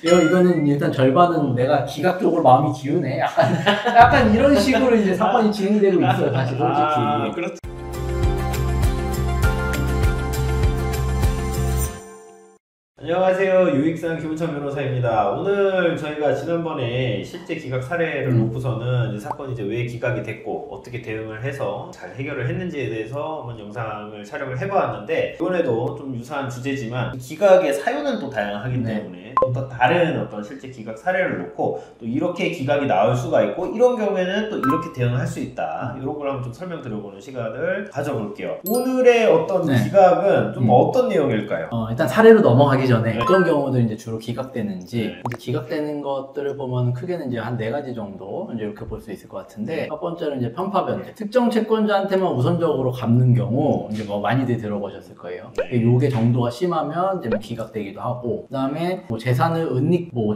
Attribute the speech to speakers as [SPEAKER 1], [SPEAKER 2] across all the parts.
[SPEAKER 1] 이거는 일단 절반은 내가 기각 쪽으로 마음이 기우네. 약간 이런 식으로 이제 사건이 진행되고 있어요, 사실 솔직히.
[SPEAKER 2] 그렇죠. 안녕하세요. 유익상 김은천 변호사입니다. 오늘 저희가 지난번에 실제 기각 사례를 놓고서는 이 사건이 이제 왜 기각이 됐고 어떻게 대응을 해서 잘 해결을 했는지에 대해서 한번 영상을 촬영을 해보았는데, 이번에도 좀 유사한 주제지만 기각의 사유는 또 다양하기 때문에 또 다른 어떤 실제 기각 사례를 놓고 또 이렇게 기각이 나올 수가 있고 이런 경우에는 또 이렇게 대응을 할 수 있다, 이런 걸 한번 좀 설명드려보는 시간을 가져볼게요. 오늘의 어떤 기각은 좀 어떤 내용일까요?
[SPEAKER 1] 일단 사례로 넘어가기 전에 어떤 경우들 이제 주로 기각되는지, 이제 기각되는 것들을 보면 크게는 이제 한 4가지 정도 이제 이렇게 볼 수 있을 것 같은데, 첫 번째는 이제 편파 변제. 특정 채권자한테만 우선적으로 갚는 경우 이제 뭐 많이들 들어보셨을 거예요. 요게 정도가 심하면 이제 뭐 기각되기도 하고, 그다음에 뭐 재산을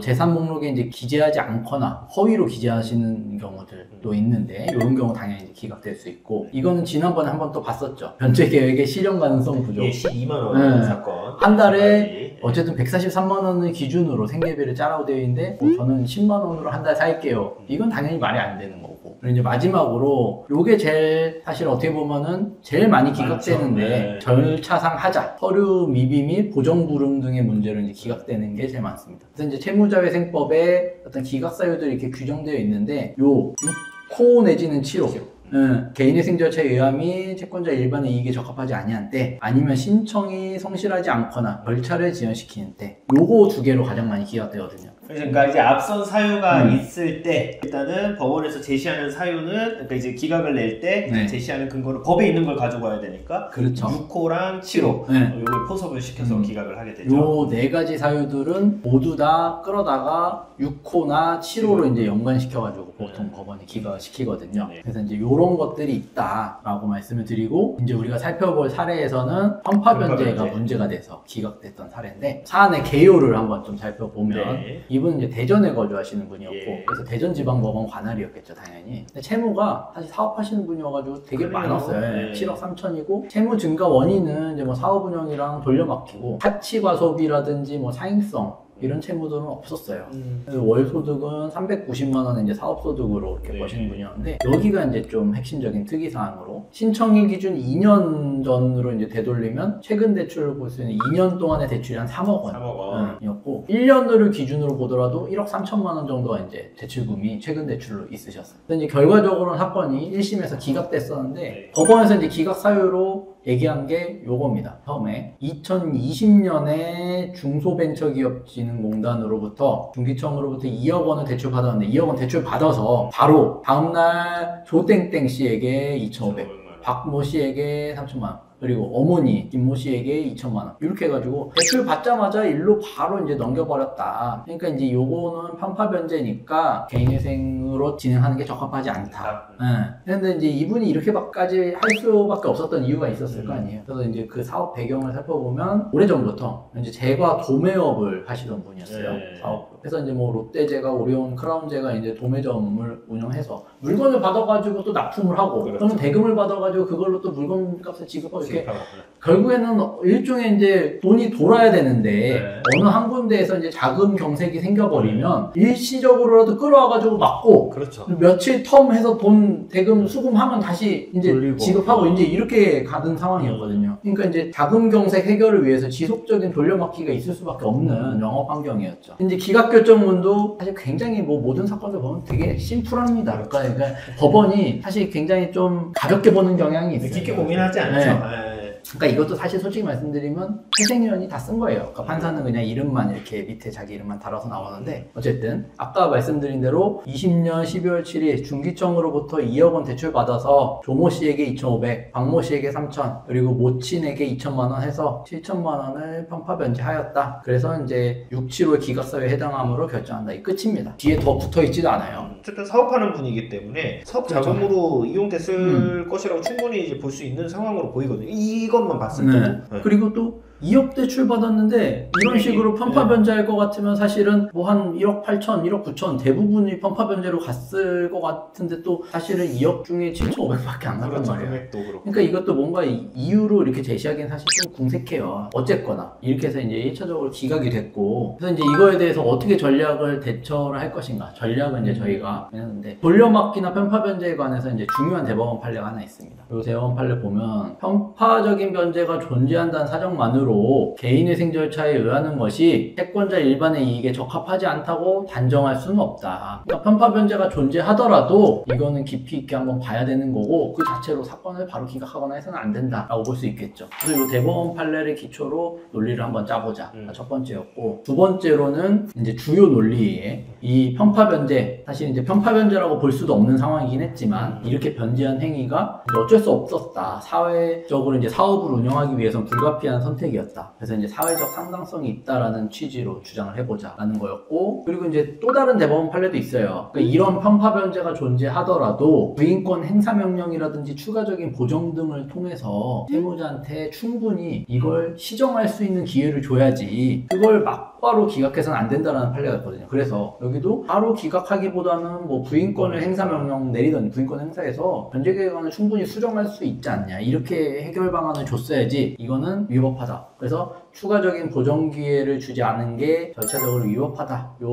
[SPEAKER 1] 재산 목록에 이제 기재하지 않거나 허위로 기재하시는 경우들도 있는데, 이런 경우 당연히 이제 기각될 수 있고, 이거는 지난번에 한번 또 봤었죠. 변제 계획의 실현 가능성 부족.
[SPEAKER 2] 12만 원 사건.
[SPEAKER 1] 한 달에 어쨌든 143만 원을 기준으로 생계비를 짜라고 되어 있는데, 저는 10만 원으로 한 달 살게요. 이건 당연히 말이 안 되는 거고. 그리고 이제 마지막으로 요게 제일 사실 어떻게 보면은 제일 많이 기각되는데, 절차상 하자, 서류 미비 및 보정 불응 등의 문제로 이제 기각되는 게 제일 많습니다. 그래서 이제 채무자회생법에 어떤 기각 사유들이 이렇게 규정되어 있는데, 요 6호 내지는 7호. 개인회생 절차에 의함이 채권자 일반의 이익에 적합하지 아니한 때, 아니면 신청이 성실하지 않거나 절차를 지연시키는 때, 요거 2개로 가장 많이 기각되거든요.
[SPEAKER 2] 그러니까 이제 앞선 사유가 있을 때 일단은 법원에서 제시하는 사유는, 그러니까 이제 기각을 낼 때 제시하는 근거는 법에 있는 걸 가지고 와야 되니까,
[SPEAKER 1] 그렇죠.
[SPEAKER 2] 6호랑 7호 요걸 포섭을 시켜서 기각을 하게 되죠.
[SPEAKER 1] 요 4가지 사유들은 모두 다 끌어다가 6호나 7호로 이제 연관시켜가지고 보통 법원이 기각을 시키거든요. 그래서 이제 요런 것들이 있다라고 말씀을 드리고, 이제 우리가 살펴볼 사례에서는 편파 변제가 문제가 돼서 기각됐던 사례인데, 사안의 개요를 한번 좀 살펴보면, 이분은 이제 대전에 거주하시는 분이었고, 그래서 대전지방법원 관할이었겠죠, 당연히. 근데 채무가 사실 사업하시는 분이어가지고 되게 많았어요. 7억 3천이고, 채무 증가 원인은 이제 뭐 사업 운영이랑 돌려막히고, 가치 과소비라든지 뭐 사행성, 이런 채무들은 없었어요. 그래서 월 소득은 390만 원의 이제 사업소득으로 이렇게 버시는 분이었는데, 여기가 이제 좀 핵심적인 특이사항으로, 신청일 기준 2년 전으로 이제 되돌리면 최근 대출을 볼 수 있는 2년 동안의 대출이 한 3억 원이었고, 1년을 기준으로 보더라도 1억 3천만 원 정도가 이제 대출금이 최근 대출로 있으셨어요. 근데 이제 결과적으로는 사건이 1심에서 기각됐었는데, 법원에서 이제 기각 사유로 얘기한 게 요겁니다. 처음에 2020년에 중소벤처기업진흥공단으로부터 중기청으로부터 2억 원을 대출받았는데, 2억 원 대출받아서 바로 다음날 조땡땡 씨에게 2,500, 박모 씨에게 3천만 원, 그리고 어머니 김모 씨에게 2천만 원, 이렇게 해가지고 대출 받자마자 일로 바로 이제 넘겨버렸다. 그러니까 이제 요거는 편파 변제니까 개인회생으로 진행하는 게 적합하지 않다. 그런데 이제 이분이 이렇게까지 할 수밖에 없었던 이유가 있었을 거 아니에요. 그래서 이제 그 사업 배경을 살펴보면, 오래전부터 이제 제과 도매업을 하시던 분이었어요. 사업. 그래서 이제 뭐 롯데제가, 오리온 크라운제가 이제 도매점을 운영해서 물건을 받아가지고 또 납품을 하고, 그러면 대금을 받아가지고 그걸로 또 물건값을 지급하고, 이렇게 결국에는 일종의 이제 돈이 돌아야 되는데, 어느 한 군데에서 이제 자금 경색이 생겨버리면 일시적으로라도 끌어와가지고 막고, 며칠 텀 해서 돈 대금 수금하면 다시 이제 지급하고, 이제 이렇게 가는 상황이었거든요. 그러니까 이제 자금 경색 해결을 위해서 지속적인 돌려막기가 있을 수밖에 없는 영업 환경이었죠. 이제 기각 결정문도 사실 굉장히 뭐 모든 사건을 보면 되게 심플합니다. 그러니까 법원이 사실 굉장히 좀 가볍게 보는 경향이 있어요.
[SPEAKER 2] 깊게 고민하지 않죠.
[SPEAKER 1] 그러니까 이것도 사실 솔직히 말씀드리면 회생위원이 다 쓴 거예요. 그러니까 판사는 그냥 이름만 이렇게 밑에 자기 이름만 달아서 나오는데, 어쨌든 아까 말씀드린 대로 20년 12월 7일 중기청으로부터 2억 원 대출 받아서 조모 씨에게 2,500, 박모 씨에게 3,000, 그리고 모친에게 2천만 원 해서 7천만 원을 편파 변제하였다. 그래서 이제 675의 기각사유에 해당함으로 결정한다. 이 끝입니다. 뒤에 더 붙어 있지도 않아요.
[SPEAKER 2] 어쨌든 사업하는 분이기 때문에 사업 자금으로 이용됐을 것이라고 충분히 이제 볼 수 있는 상황으로 보이거든요. 이것만 봤을 때도.
[SPEAKER 1] 그리고 또 2억 대출 받았는데 이런 식으로 편파 변제할 것 같으면 사실은 뭐 한 1억 8천, 1억 9천 대부분이 편파 변제로 갔을 것 같은데 또 사실은 2억 중에 7,500밖에 안 갔단
[SPEAKER 2] 그렇죠.
[SPEAKER 1] 말이에요.
[SPEAKER 2] 금액도 그렇고.
[SPEAKER 1] 그러니까 이것도 뭔가 이유로 이렇게 제시하기엔 사실 좀 궁색해요. 어쨌거나 이렇게 해서 이제 1차적으로 기각이 됐고, 그래서 이제 이거에 대해서 어떻게 전략을 대처를 할 것인가, 전략은 이제 저희가 했는데, 돌려막기나 편파 변제에 관해서 이제 중요한 대법원 판례가 하나 있습니다. 이 대법원 판례 보면 편파적인 변제가 존재한다는 사정만으로 개인의 생절차에 의하는 것이 채권자 일반의 이익에 적합하지 않다고 단정할 수는 없다. 그러니까 편파 변제가 존재하더라도 이거는 깊이 있게 한번 봐야 되는 거고, 그 자체로 사건을 바로 기각하거나 해서는 안 된다라고 볼 수 있겠죠. 그래서 이 대법원 판례를 기초로 논리를 한번 짜보자. 첫 번째였고, 두 번째로는 이제 주요 논리에 이 편파 변제, 사실 이제 편파 변제라고 볼 수도 없는 상황이긴 했지만 이렇게 변제한 행위가 어쩔 수 없었다. 사회적으로 이제 사업을 운영하기 위해서는 불가피한 선택이었다. 그래서 이제 사회적 상당성이 있다라는 취지로 주장을 해보자라는 거였고, 그리고 이제 또 다른 대법원 판례도 있어요. 그러니까 이런 편파 변제가 존재하더라도 부인권 행사 명령이라든지 추가적인 보정 등을 통해서 채무자한테 충분히 이걸 시정할 수 있는 기회를 줘야지 그걸 막바로 기각해서는 안 된다는 판례가 있거든요. 그래서 여기도 바로 기각하기보다는 뭐 부인권을 행사 명령 내리던 부인권 행사에서 변제 계획안을 충분히 수정할 수 있지 않냐, 이렇게 해결 방안을 줬어야지 이거는 위법하다. 그래서 추가적인 보정 기회를 주지 않은 게 절차적으로 위법하다. 요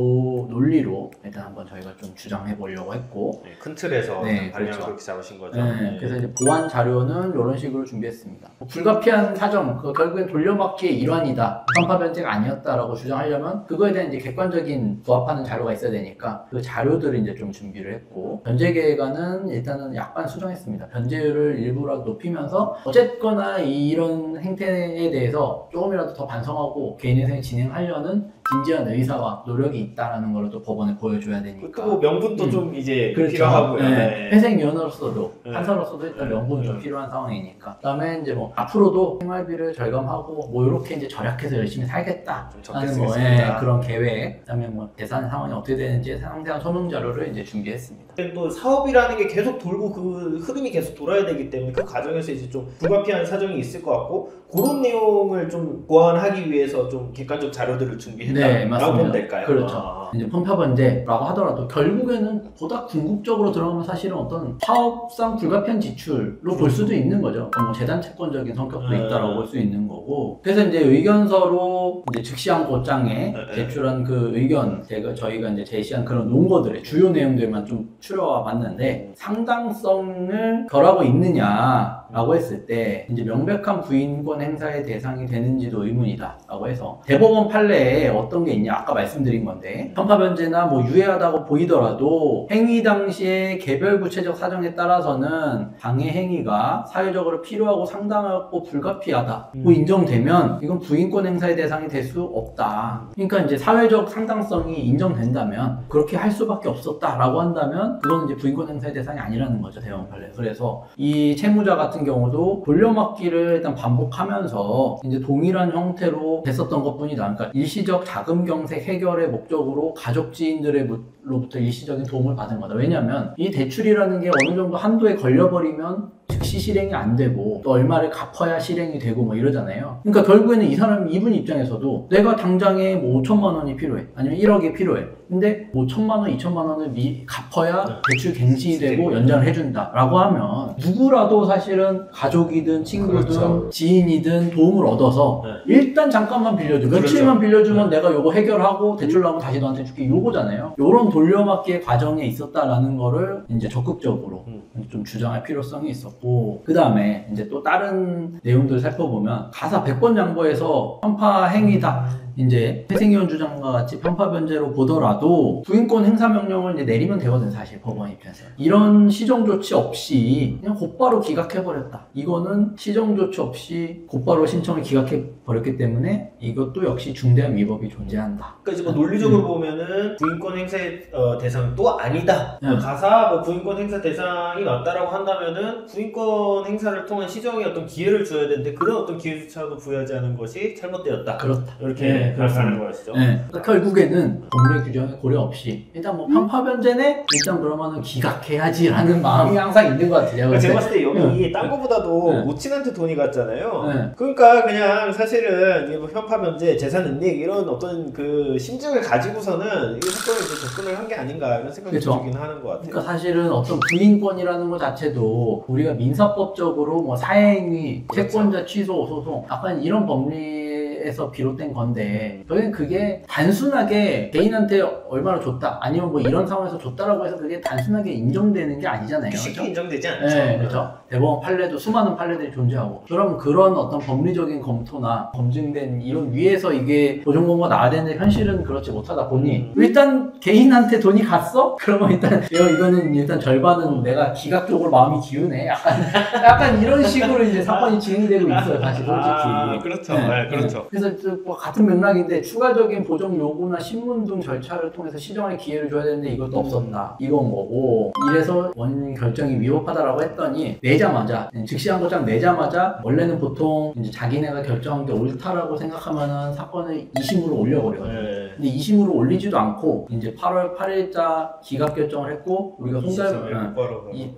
[SPEAKER 1] 논리로 일단 한번 저희가 좀 주장해 보려고 했고,
[SPEAKER 2] 네, 큰 틀에서
[SPEAKER 1] 네,
[SPEAKER 2] 방향을
[SPEAKER 1] 그렇죠.
[SPEAKER 2] 그렇게 잡으신 거죠.
[SPEAKER 1] 네, 그래서 이제 보완 자료는 이런 식으로 준비했습니다. 불가피한 사정, 결국엔 돌려막기의 일환이다, 편파 변제가 아니었다라고 주장하려면 그거에 대한 이제 객관적인 부합하는 자료가 있어야 되니까 그 자료들을 이제 좀 준비를 했고, 변제 계획안은 일단은 약간 수정했습니다. 변제율을 일부러 높이면서 어쨌거나 이런 행태에 대해서 조금이라도 더 반성하고 개인회생 진행하려는 진지한 의사와 노력이 있다라는 걸 또 법원에 보여줘야 되니까.
[SPEAKER 2] 또 명분도 좀 이제
[SPEAKER 1] 그렇죠.
[SPEAKER 2] 필요하고요.
[SPEAKER 1] 네.
[SPEAKER 2] 네.
[SPEAKER 1] 회생위원으로서도
[SPEAKER 2] 네.
[SPEAKER 1] 판사로서도 일단 명분이 좀 필요한 상황이니까. 그다음에 이제 뭐 앞으로도 생활비를 절감하고 뭐 이렇게 이제 절약해서 열심히 살겠다
[SPEAKER 2] 좀
[SPEAKER 1] 하는
[SPEAKER 2] 적게
[SPEAKER 1] 뭐
[SPEAKER 2] 쓰겠습니다.
[SPEAKER 1] 그런 계획. 그다음에 뭐 대산 상황이 어떻게 되는지 상세한 소명 자료를 이제 준비했습니다.
[SPEAKER 2] 또 사업이라는 게 계속 돌고 그 흐름이 계속 돌아야 되기 때문에 그 과정에서 이제 좀 불가피한 사정이 있을 것 같고, 그런 내용을 좀 보완하기 위해서 좀 객관적 자료들을 준비했다라고 보면 될까요?
[SPEAKER 1] 그렇죠. 이제 편파 변제라고 하더라도 결국에는 보다 궁극적으로 들어가면 사실은 어떤 사업상 불가피한 지출로 볼 수도 있는 거죠. 뭐 재단 채권적인 성격도 있다라고 볼 수 있는 거고. 그래서 이제 의견서로 이제 즉시한 곧장에 제출한 그 의견, 저희가 이제 제시한 그런 논거들의 주요 내용들만 좀 추려와 봤는데, 상당성을 결하고 있느냐라고 했을 때 이제 명백한 부인권 행사의 대상이 되는지도 의문이다라고 해서 대법원 판례에 어떤 게 있냐, 아까 말씀드린 건데, 편파 변제나 뭐 유해하다고 보이더라도 행위 당시의 개별 구체적 사정에 따라서는 방해 행위가 사회적으로 필요하고 상당하고 불가피하다고 인정되면 이건 부인권 행사의 대상이 될 수 없다. 그러니까 이제 사회적 상당성이 인정된다면, 그렇게 할 수밖에 없었다라고 한다면 그거는 이제 부인권 행사의 대상이 아니라는 거죠, 대법원 판례. 그래서 이 채무자 같은 경우도 돌려막기를 일단 반복하면서 이제 동일한 형태로 됐었던 것뿐이다. 그러니까 일시적 자금 경색 해결의 목적으로 가족 지인들로부터 일시적인 도움을 받은 거다. 왜냐하면 이 대출이라는 게 어느 정도 한도에 걸려버리면 즉시 실행이 안 되고 또 얼마를 갚아야 실행이 되고 뭐 이러잖아요. 그러니까 결국에는 이분 입장에서도 내가 당장에 뭐 5천만 원이 필요해, 아니면 1억이 필요해. 근데 뭐 1천만 원, 2천만 원을 갚아야 대출 갱신이 되고 연장을 해준다 라고 하면 누구라도 사실은 가족이든 친구든
[SPEAKER 2] 그렇죠.
[SPEAKER 1] 지인이든 도움을 얻어서 일단 잠깐만 빌려줘, 며칠만 빌려주면 내가 요거 해결하고 대출 나오면 다시 너한테 줄게, 요거잖아요. 요런 돌려막기의 과정에 있었다라는 거를 이제 적극적으로 좀 주장할 필요성이 있었고, 그 다음에 이제 또 다른 내용들을 살펴보면 가사 100번 양보해서 편파 행위다, 이제 회생위원 주장과 같이 편파 변제로 보더라도 부인권 행사 명령을 이제 내리면 되거든, 사실 법원 입장에서. 이런 시정 조치 없이 그냥 곧바로 기각해버렸다. 이거는 시정 조치 없이 곧바로 신청을 기각해버렸기 때문에 이것도 역시 중대한 위법이 존재한다.
[SPEAKER 2] 그러니까 이제 뭐 논리적으로 보면은 부인권 행사의 대상은 또 아니다. 가사 뭐 부인권 행사 대상이 맞다라고 한다면은 부인권 행사를 통한 시정의 어떤 기회를 줘야 되는데 그런 어떤 기회조차도 부여하지 않은 것이 잘못되었다.
[SPEAKER 1] 그렇다.
[SPEAKER 2] 이렇게
[SPEAKER 1] 네,
[SPEAKER 2] 그렇다는 것이죠.
[SPEAKER 1] 네. 그러니까 결국에는 법률 규정에 고려 없이 일단 뭐 편파 변제네 일단 그러면은 기각해야지라는 마음이 항상 있는 것 같아요.
[SPEAKER 2] 제가 봤을 때 여기
[SPEAKER 1] 네.
[SPEAKER 2] 딴 거보다도
[SPEAKER 1] 네.
[SPEAKER 2] 모친한테 돈이 갔잖아요.
[SPEAKER 1] 네.
[SPEAKER 2] 그러니까 그냥 사실은 이게 뭐 편파 변제, 재산 은닉 이런 어떤 그 심증을 가지고서는 이 사건에 이제 접근을 한 게 아닌가 이런 생각이
[SPEAKER 1] 그쵸.
[SPEAKER 2] 들긴 하는 것 같아요.
[SPEAKER 1] 그러니까 사실은 어떤 부인권이라는 것 자체도 우리가 민사법적으로 뭐 사행위,
[SPEAKER 2] 그렇죠.
[SPEAKER 1] 채권자 취소, 소송 약간 이런 법리에서 비롯된 건데 저희는 그게 단순하게 개인한테 얼마나 줬다 아니면 뭐 이런 상황에서 줬다라고 해서 그게 단순하게 인정되는 게 아니잖아요.
[SPEAKER 2] 쉽게
[SPEAKER 1] 그렇죠?
[SPEAKER 2] 인정되지 않죠.
[SPEAKER 1] 네, 그렇죠. 대법원 판례도 수많은 판례들이 존재하고 그럼 그런 어떤 법리적인 검토나 검증된 이론 위에서 이게 보존공고가 나와야 되는데 현실은 그렇지 못하다 보니 일단 개인한테 돈이 갔어? 그러면 일단 이거는 일단 절반은 내가 기각적으로 마음이 기우네 약간 이런 식으로 이제 사건이 진행되고 있어요 사실 솔직히.
[SPEAKER 2] 그렇죠.
[SPEAKER 1] 네,
[SPEAKER 2] 네, 그렇죠.
[SPEAKER 1] 그래서 뭐 같은 맥락인데 추가적인 보정 요구나 신문 등 절차를 통해서 시정할 기회를 줘야 되는데 이것도 없었다 이건 거고 이래서 원인 결정이 위법하다라고 했더니 내자마자 즉시항고장 내자마자 원래는 보통 이제 자기네가 결정한 게 옳다라고 생각하면은 사건을 2심으로 올려버려요.
[SPEAKER 2] 네.
[SPEAKER 1] 근데 2심으로 올리지도 않고 이제 8월 8일자 기각 결정을 했고 우리가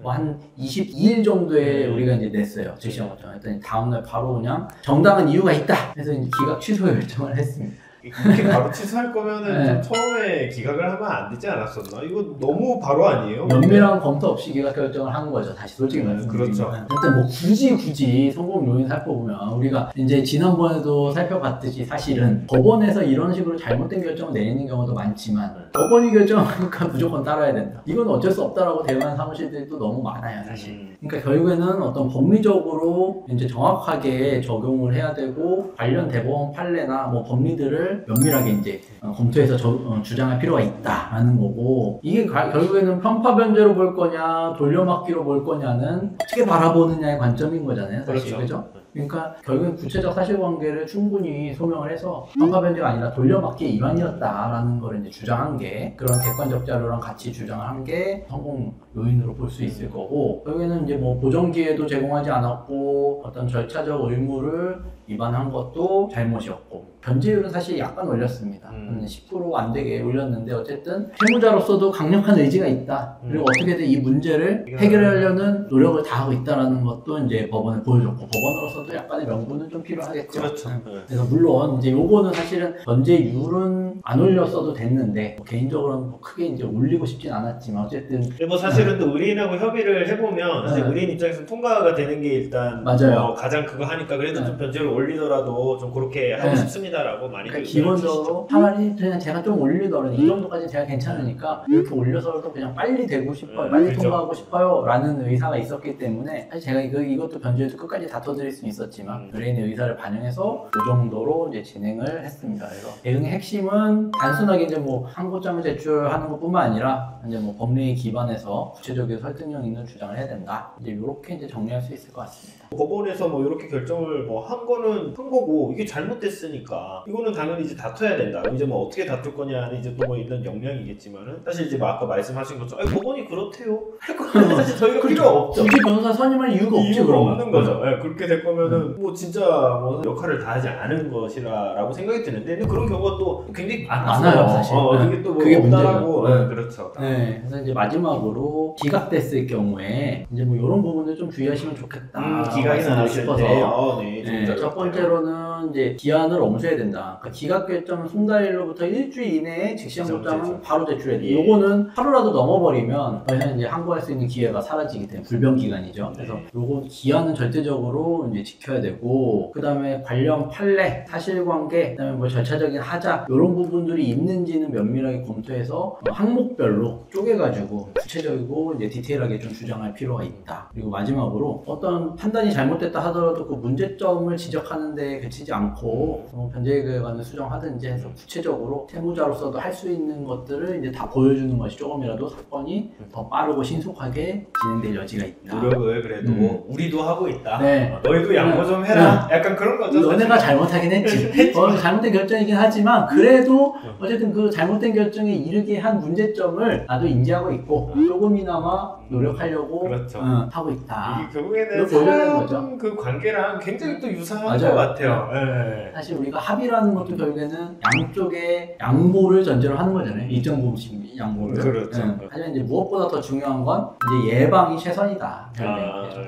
[SPEAKER 1] 한 22일 정도에 우리가 이제 냈어요. 즉시항고장 했더니 다음날 바로 그냥 정당한 이유가 있다. 그래서 이제 기각 취소 결정을 했습니다.
[SPEAKER 2] 이렇게 바로 취소할 거면은
[SPEAKER 1] 네.
[SPEAKER 2] 좀 처음에 기각을 하면 안 되지 않았었나? 이거 너무 바로 아니에요?
[SPEAKER 1] 면밀한 검토 없이 기각 결정을 한 거죠. 다시 솔직히 말씀드리면.
[SPEAKER 2] 그렇죠.
[SPEAKER 1] 근데 뭐 굳이 성공 요인 살펴보면 우리가 이제 지난번에도 살펴봤듯이 사실은 법원에서 이런 식으로 잘못된 결정을 내리는 경우도 많지만 법원이 결정하니까 무조건 따라야 된다. 이건 어쩔 수 없다라고 대응하는 사무실들이 또 너무 많아요, 사실. 그러니까 결국에는 어떤 법리적으로 이제 정확하게 적용을 해야 되고 관련 대법원 판례나 뭐 법리들을 면밀하게 이제 검토해서 주장할 필요가 있다라는 거고 이게 결국에는 편파 변제로 볼 거냐 돌려막기로 볼 거냐는 어떻게 바라보느냐의 관점인 거잖아요, 사실. 그렇죠? 그러니까 결국엔 구체적 사실관계를 충분히 소명을 해서 편파 변제가 아니라 돌려막기 위반이었다라는 걸 이제 주장한 게 그런 객관적 자료랑 같이 주장을 한 게 성공 요인으로 볼 수 있을 거고 결국에는 이제 뭐 보정 기회도 제공하지 않았고 어떤 절차적 의무를 위반한 것도 잘못이었고 변제율은 사실 약간 올렸습니다. 10% 안 되게 올렸는데 어쨌든 채무자로서도 강력한 의지가 있다. 그리고 어떻게든 이 문제를 해결하려는 노력을 다하고 있다라는 것도 이제 법원에 보여줬고 법원으로서도 약간의 명분은 좀 필요하겠죠.
[SPEAKER 2] 그렇죠.
[SPEAKER 1] 그래서 물론 이제 요거는 사실은 변제율은 안 올렸어도 됐는데 뭐 개인적으로는 뭐 크게 이제 올리고 싶진 않았지만 어쨌든
[SPEAKER 2] 근데 뭐 사실은 또 의뢰인하고 협의를 해보면 이제 의뢰인 입장에서 통과가 되는 게 일단
[SPEAKER 1] 맞아요.
[SPEAKER 2] 가장 그거 하니까 그래도 좀 변제를 올리더라도 좀 그렇게 하고 싶습니다라고 많이
[SPEAKER 1] 그러니까 기본적으로 차라리 그냥 제가 좀 올리더라도 이 정도까지 제가 괜찮으니까 이렇게 올려서라도 그냥 빨리 되고 싶어요, 빨리
[SPEAKER 2] 그렇죠.
[SPEAKER 1] 통과하고 싶어요 라는 의사가 있었기 때문에 사실 제가 이것도 변제해서 끝까지 다퉈드릴 수 있었지만 의뢰인의 의사를 반영해서 그 정도로 이제 진행을 했습니다. 그래서 대응의 핵심은 단순하게 이제 뭐 항고장을 제출하는 것뿐만 아니라 이제 뭐 법리에 기반해서 구체적이고 설득력 있는 주장을 해야 된다. 이제 이렇게 이제 정리할 수 있을 것 같습니다.
[SPEAKER 2] 법원에서 뭐 이렇게 결정을 뭐 한 거는 한 거고 이게 잘못됐으니까 이거는 당연히 이제 다퉈야 된다. 이제 뭐 어떻게 다툴 거냐는 이제 또 뭐 이런 역량이겠지만은 사실 이제 뭐 아까 말씀하신 것처럼 법원이 그렇대요. 할 거면 사실 저희가 필요 없죠.
[SPEAKER 1] 굳이 변호사 선임할 이유가 없지
[SPEAKER 2] 이유가
[SPEAKER 1] 그러면.
[SPEAKER 2] 없는 거죠. 네, 그렇게 될 거면은 뭐 진짜 뭐 역할을 다하지 않은 것이라고 생각이 드는데 근데 그런 경우가 또 굉장히
[SPEAKER 1] 많아요, 사실.
[SPEAKER 2] 그게 또 뭐
[SPEAKER 1] 그게
[SPEAKER 2] 없다라고.
[SPEAKER 1] 문제죠.
[SPEAKER 2] 그렇죠.
[SPEAKER 1] 네, 그래서 이제 마지막으로 기각됐을 경우에 이제 뭐 이런 부분들 좀 주의하시면 좋겠다.
[SPEAKER 2] 기각이 나왔을 때.
[SPEAKER 1] 네, 첫 번째로는 이제 기한을 엄수해야 된다. 그러니까 기각 결정은 송달일로부터 일주일 이내에 즉시항고장은 바로 제출해야 돼. 요거는 하루라도 넘어버리면 더 이상 이제 항고할 수 있는 기회가 사라지기 때문에 불변 기간이죠. 그래서 요거 기한은 절대적으로 이제 지켜야 되고 그 다음에 관련 판례, 사실관계, 그다음에 뭐 절차적인 하자 이런 부분들이 있는지는 면밀하게 검토해서 항목별로 쪼개가지고 구체적이고 이제 디테일하게 좀 주장할 필요가 있다. 그리고 마지막으로 어떤 판단이 잘못됐다 하더라도 그 문제점을 지적하는데 그치지 않고 변제에 관한 수정하든지 해서 구체적으로 채무자로서도 할 수 있는 것들을 이제 다 보여주는 것이 조금이라도 사건이 더 빠르고 신속하게 진행될 여지가 있다.
[SPEAKER 2] 노력을 그래도 우리도 하고 있다.
[SPEAKER 1] 네.
[SPEAKER 2] 너희도 양보 좀 해라. 약간 그런 거죠.
[SPEAKER 1] 너네가 잘못하긴 했지. 잘못된 결정이긴 하지만 그래도 어쨌든 그 잘못된 결정에 이르게 한 문제점을 나도 인지하고 있고 조금이나마 노력하려고
[SPEAKER 2] 그렇죠.
[SPEAKER 1] 하고 있다.
[SPEAKER 2] 이게 결국에는
[SPEAKER 1] 그걸 보여야 되는
[SPEAKER 2] 사람 그 관계랑 굉장히 또 유사한
[SPEAKER 1] 맞아요.
[SPEAKER 2] 것 같아요. 네.
[SPEAKER 1] 사실 우리가 합의라는 것도 결국에는 양쪽의 양보를 전제로 하는 거잖아요. 일정 부분씩 양보를.
[SPEAKER 2] 그렇죠.
[SPEAKER 1] 하지만 이제 무엇보다 더 중요한 건 이제 예방이 최선이다.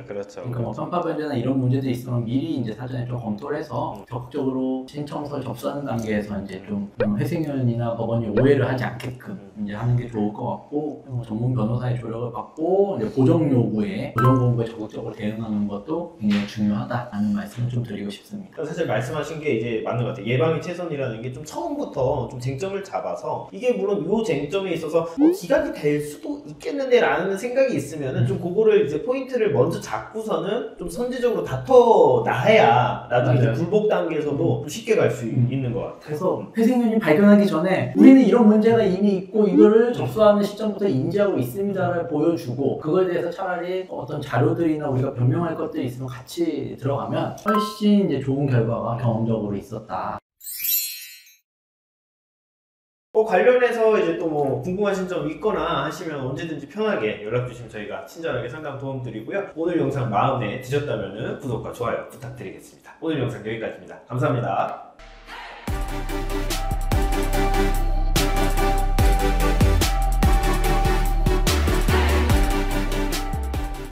[SPEAKER 2] 그렇죠.
[SPEAKER 1] 그러니까 뭐 편파 변제나 이런 문제들이 있으면 미리 이제 사전에 좀 검토를 해서 적극적으로 신청서를 접수하는 단계에서 이제 좀 회생연이나 법원이 오해를 하지 않게끔 이제 하는 게 좋을 것 같고, 뭐 전문 변호사의 조력을 받고 이제 보정 요구에 적극적으로 대응하는 것도 굉장히 중요하다라는 말씀을 좀 드리고 싶습니다.
[SPEAKER 2] 사실 말씀하신 게 이제 맞는 것 같아요. 예방이 최선이라는 게 좀 처음부터 좀 쟁점을 잡아서 이게 물론 요 쟁점에 있어서 기각이 될 수도 있겠는데 라는 생각이 있으면은 좀 그거를 이제 포인트를 먼저 잡고서는 좀 선제적으로 다퉈 놔야 나중에 이제 불복 단계에서도 좀 쉽게 갈 수 있는 것 같아요.
[SPEAKER 1] 그래서 회생연이 발견하기 전에 우리는 이런 문제가 이미 있고 이거를 접수하는 시점부터 인지하고 있습니다를 보여주고, 그거에 대해서 차라리 어떤 자료들이나 우리가 변명할 것들이 있으면 같이 들어가면 훨씬 이제 좋은 결과가 경험적으로 있었다.
[SPEAKER 2] 관련해서 이제 또 뭐 궁금하신 점 있거나 하시면 언제든지 편하게 연락 주시면 저희가 친절하게 상담 도움 드리고요. 오늘 영상 마음에 드셨다면 구독과 좋아요 부탁드리겠습니다. 오늘 영상 여기까지입니다. 감사합니다.